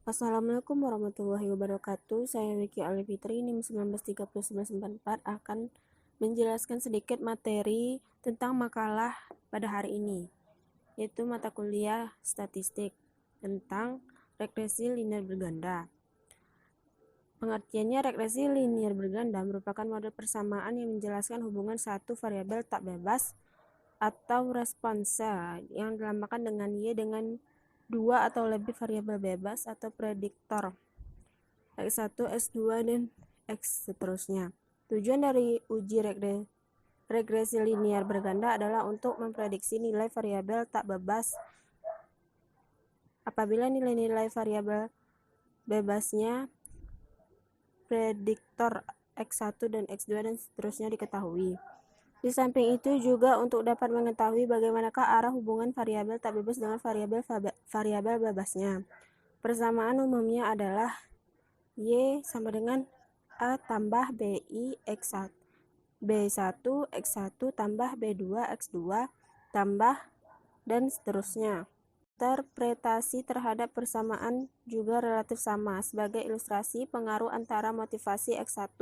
Assalamualaikum warahmatullahi wabarakatuh. Saya Wiki Alifitri, NIM 19301194 akan menjelaskan sedikit materi tentang makalah pada hari ini, yaitu mata kuliah statistik tentang regresi linear berganda. Pengertiannya, regresi linear berganda merupakan model persamaan yang menjelaskan hubungan satu variabel tak bebas atau responsa yang dilambangkan dengan Y dengan dua atau lebih variabel bebas atau prediktor X1, X2, dan X seterusnya. Tujuan dari uji regresi linear berganda adalah untuk memprediksi nilai variabel tak bebas. Apabila nilai-nilai variabel bebasnya prediktor X1 dan X2 dan seterusnya diketahui. Di samping itu juga untuk dapat mengetahui bagaimanakah arah hubungan variabel tak bebas dengan variabel bebasnya. Persamaan umumnya adalah Y sama dengan A tambah BI X1, B1 X1 tambah B2 X2 tambah dan seterusnya. Interpretasi terhadap persamaan juga relatif sama. Sebagai ilustrasi, pengaruh antara motivasi X1,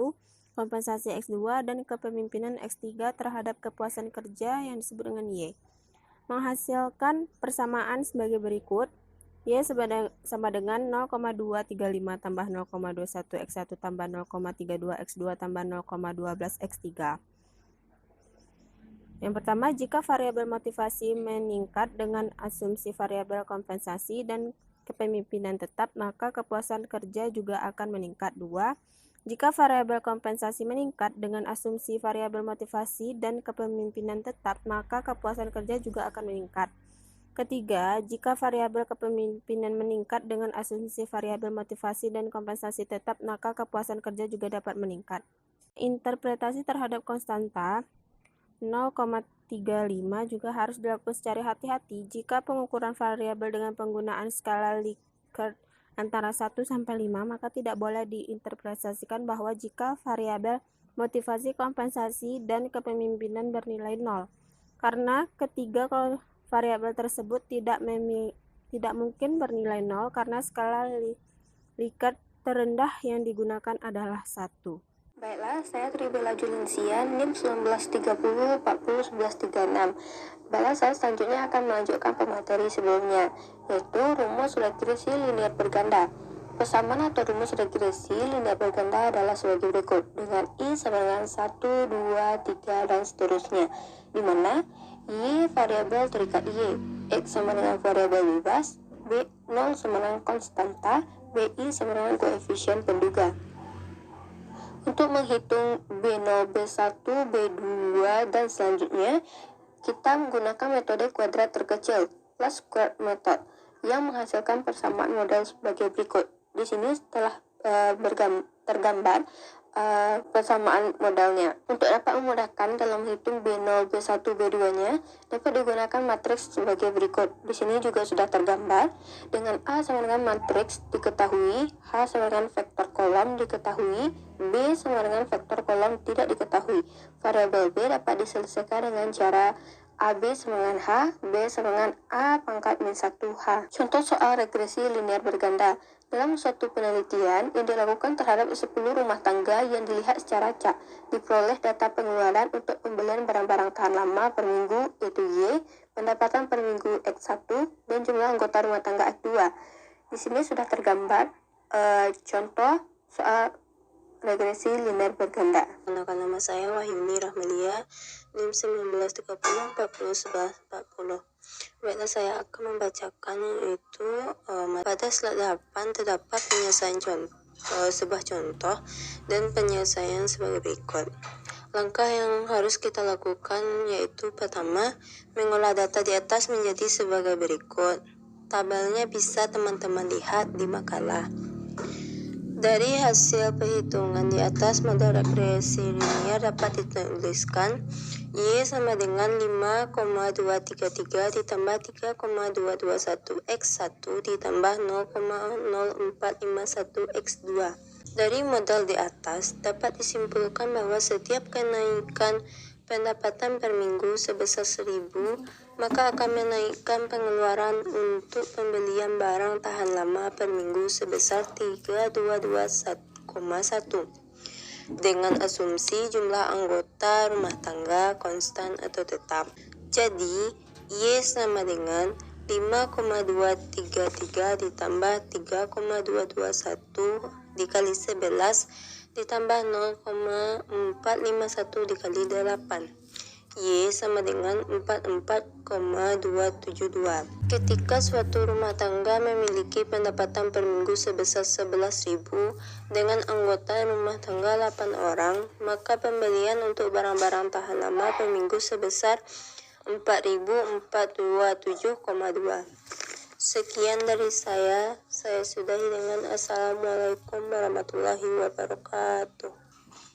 kompensasi X2, dan kepemimpinan X3 terhadap kepuasan kerja yang disebut dengan Y menghasilkan persamaan sebagai berikut. Y sama dengan 0,235 tambah 0,21 X1 tambah 0,32 X2 tambah 0,12 X3. Yang pertama, jika variabel motivasi meningkat dengan asumsi variabel kompensasi dan kepemimpinan tetap, maka kepuasan kerja juga akan meningkat. 2. Jika variabel kompensasi meningkat dengan asumsi variabel motivasi dan kepemimpinan tetap, maka kepuasan kerja juga akan meningkat. Ketiga, jika variabel kepemimpinan meningkat dengan asumsi variabel motivasi dan kompensasi tetap, maka kepuasan kerja juga dapat meningkat. Interpretasi terhadap konstanta 0,35 juga harus dilakukan secara hati-hati. Jika pengukuran variabel dengan penggunaan skala Likert antara 1 sampai 5, maka tidak boleh diinterpretasikan bahwa jika variabel motivasi, kompensasi, dan kepemimpinan bernilai 0. Karena ketiga variabel tersebut tidak mungkin bernilai 0 karena skala Likert terendah yang digunakan adalah 1. Baiklah, saya Tribela Julinsia, NIM 1930401136. Baiklah, saya selanjutnya akan melanjutkan pemateri sebelumnya, yaitu rumus regresi linear berganda. Persamaan atau rumus regresi linear berganda adalah sebagai berikut, dengan I sama dengan 1, 2, 3, dan seterusnya, di mana Y variabel terikat Y, X sama dengan variabel bebas, B0 sama dengan konstanta, BI sama dengan koefisien penduga. Untuk menghitung B0, B1, B2, dan selanjutnya, kita menggunakan metode kuadrat terkecil, plus square method, yang menghasilkan persamaan model sebagai berikut. Di sini telah tergambar persamaan modelnya. Untuk dapat memudahkan dalam menghitung B0, B1, B2-nya, dapat digunakan matriks sebagai berikut. Di sini juga sudah tergambar dengan A sama dengan matriks diketahui, H sama dengan vektor kolom diketahui, B sama dengan vektor kolom tidak diketahui. Variabel B dapat diselesaikan dengan cara AB sama dengan H, B sama dengan A pangkat min 1H. Contoh soal regresi linear berganda. Dalam suatu penelitian yang dilakukan terhadap 10 rumah tangga yang dilihat secara acak, diperoleh data pengeluaran untuk pembelian barang-barang tahan lama per minggu, yaitu Y, pendapatan per minggu X1, dan jumlah anggota rumah tangga X2. Di sini sudah tergambar contoh soal regresi linear berganda. Kenalkan, nama saya Wahyuni Rahmelia, NIM 1930401140. Baiklah, saya akan membacakan yaitu pada slide 8 terdapat penyelesaian sebuah contoh dan penyelesaian sebagai berikut. Langkah yang harus kita lakukan yaitu pertama, mengolah data di atas menjadi sebagai berikut. Tabelnya bisa teman-teman lihat di makalah. Dari hasil perhitungan di atas, model regresi linear dapat dituliskan Y sama dengan 5,233 ditambah 3,221 X1 ditambah 0,0451 X2. Dari model di atas, dapat disimpulkan bahwa setiap kenaikan pendapatan per minggu sebesar 1.000 maka akan menaikkan pengeluaran untuk pembelian barang tahan lama per minggu sebesar 322,1 dengan asumsi jumlah anggota rumah tangga konstan atau tetap. Jadi, Y sama dengan 5,233 ditambah 3,221 dikali 11 ditambah 0,451 dikali 8. Y sama dengan 44,272. Ketika suatu rumah tangga memiliki pendapatan per minggu sebesar 11.000 dengan anggota rumah tangga 8 orang, maka pembelian untuk barang-barang tahan lama per minggu sebesar 4.427,2. Sekian dari saya sudahi dengan Assalamualaikum warahmatullahi wabarakatuh.